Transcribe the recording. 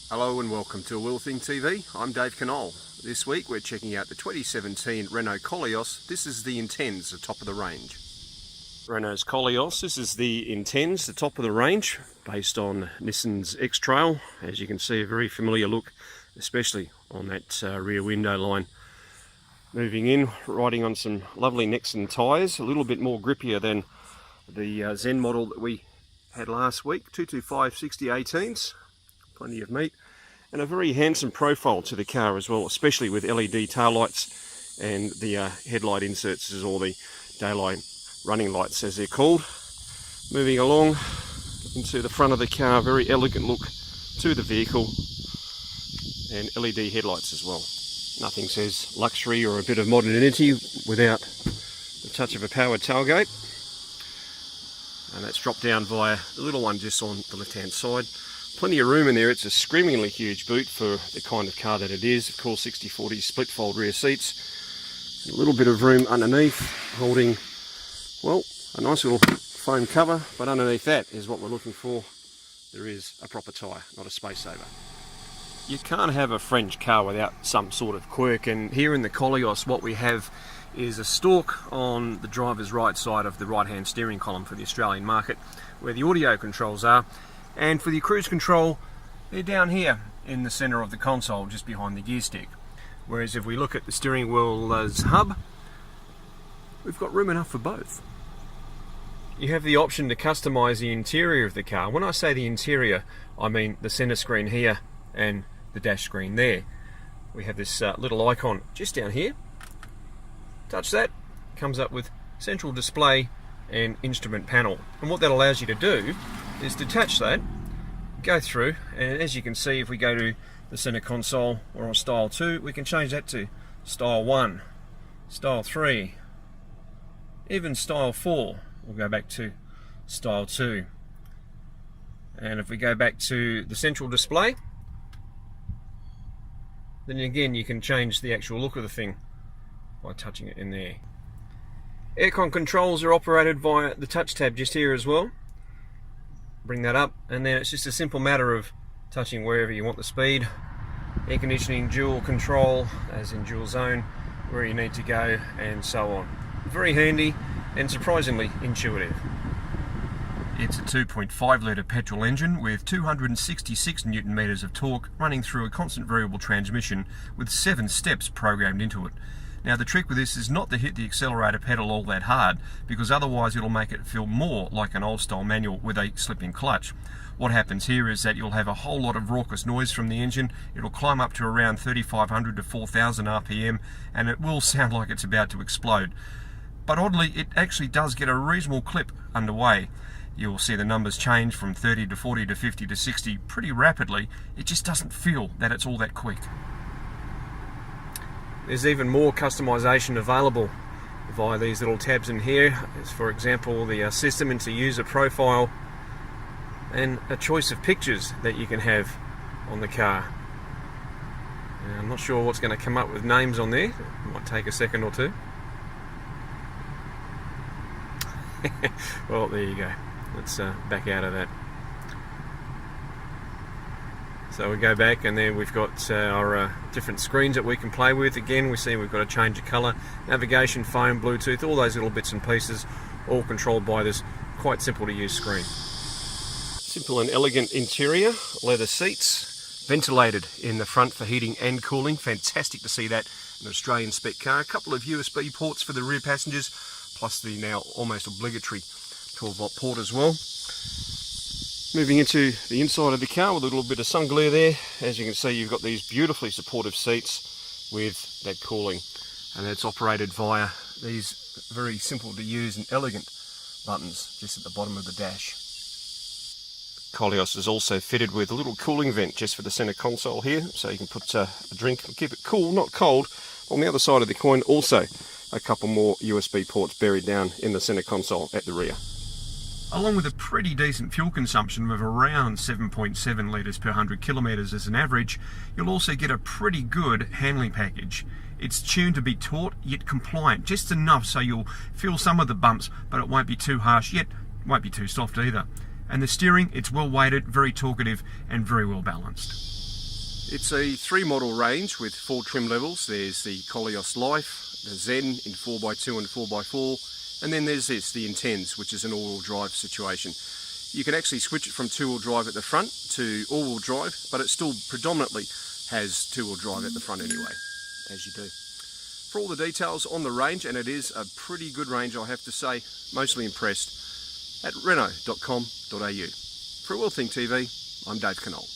Hello and welcome to Wheel Thing TV. I'm Dave Knoll. This week we're checking out the 2017 Renault Koleos. This is the Intens, the top of the range. Renault's Koleos, this is the Intens, the top of the range, based on Nissan's X-Trail. As you can see, a very familiar look, especially on that rear window line. Moving in, riding on some lovely Nexen tyres, a little bit more grippier than the Zen model that we had last week, 225 60/18s. Plenty of meat, and a very handsome profile to the car as well, especially with LED taillights and the headlight inserts, or the daylight running lights as they're called. Moving along into the front of the car, very elegant look to the vehicle, and LED headlights as well. Nothing says luxury or a bit of modernity without the touch of a powered tailgate, and that's dropped down via the little one just on the left hand side. Plenty of room in there. It's a screamingly huge boot for the kind of car that it is. Of course, 60/40 split fold rear seats. A little bit of room underneath, holding, well, a nice little foam cover, but underneath that is what we're looking for. There is a proper tyre, not a space saver. You can't have a French car without some sort of quirk, and here in the Koleos what we have is a stalk on the driver's right side of the right hand steering column for the Australian market, where the audio controls are. And for the cruise control, they're down here in the centre of the console, just behind the gear stick. Whereas if we look at the steering wheel's hub, we've got room enough for both. You have the option to customise the interior of the car. When I say the interior, I mean the centre screen here and the dash screen there. We have this little icon just down here. Touch that, comes up with central display and instrument panel. And what that allows you to do is detach that, go through, and as you can see, if we go to the center console or on style 2, we can change that to style 1, style 3, even style 4. We'll go back to style 2. And if we go back to the central display, then again you can change the actual look of the thing by touching it in there. Aircon controls are operated via the touch tab just here as well. Bring that up, and then it's just a simple matter of touching wherever you want the speed. Air conditioning dual control, as in dual zone, where you need to go, and so on. Very handy and surprisingly intuitive. It's a 2.5 litre petrol engine with 266 Newton meters of torque, running through a constant variable transmission with 7 steps programmed into it. Now the trick with this is not to hit the accelerator pedal all that hard, because otherwise it'll make it feel more like an old style manual with a slipping clutch. What happens here is that you'll have a whole lot of raucous noise from the engine. It'll climb up to around 3,500 to 4,000 RPM, and it will sound like it's about to explode. But oddly, it actually does get a reasonable clip underway. You'll see the numbers change from 30 to 40 to 50 to 60 pretty rapidly. It just doesn't feel that it's all that quick. There's even more customization available via these little tabs in here. As for example, the system into user profile, and a choice of pictures that you can have on the car. Now, I'm not sure what's going to come up with names on there. It might take a second or two. Well, there you go. Let's back out of that. So we go back, and then we've got our different screens that we can play with. Again, we see we've got to change the colour, navigation, phone, Bluetooth, all those little bits and pieces, all controlled by this quite simple to use screen. Simple and elegant interior, leather seats, ventilated in the front for heating and cooling. Fantastic to see that in an Australian spec car. A couple of USB ports for the rear passengers, plus the now almost obligatory 12-volt port as well. Moving into the inside of the car with a little bit of sun glare there. As you can see, you've got these beautifully supportive seats with that cooling, and it's operated via these very simple to use and elegant buttons just at the bottom of the dash. Koleos is also fitted with a little cooling vent just for the center console here, so you can put a drink and keep it cool, not cold. On the other side of the coin, also a couple more USB ports buried down in the center console at the rear. Along with a pretty decent fuel consumption of around 7.7 litres per 100 kilometres as an average, you'll also get a pretty good handling package. It's tuned to be taut yet compliant, just enough so you'll feel some of the bumps, but it won't be too harsh, yet won't be too soft either. And the steering, it's well weighted, very talkative and very well balanced. It's a 3 model range with 4 trim levels. There's the Koleos Life, the Zen in 4x2 and 4x4, and then there's this, the Intens, which is an all-wheel drive situation. You can actually switch it from 2-wheel drive at the front to all-wheel drive, but it still predominantly has 2-wheel drive at the front anyway, as you do. For all the details on the range, and it is a pretty good range I have to say, mostly impressed, at Renault.com.au. For Will Think TV, I'm Dave Knoll.